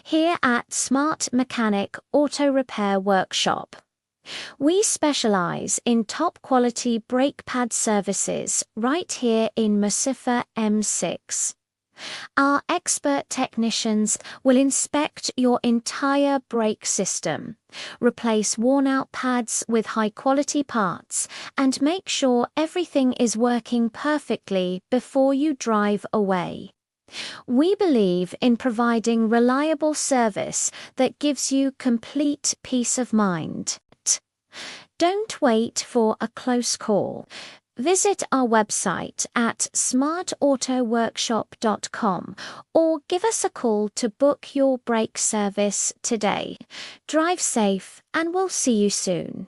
here at Smart Mechanic Auto Repair Workshop. We specialize in top quality brake pad services right here in Musaffah M-6. Our expert technicians will inspect your entire brake system, replace worn-out pads with high-quality parts, and make sure everything is working perfectly before you drive away. We believe in providing reliable service that gives you complete peace of mind. Don't wait for a close call. Visit our website at smartautoworkshop.com or give us a call to book your brake service today. Drive safe and we'll see you soon.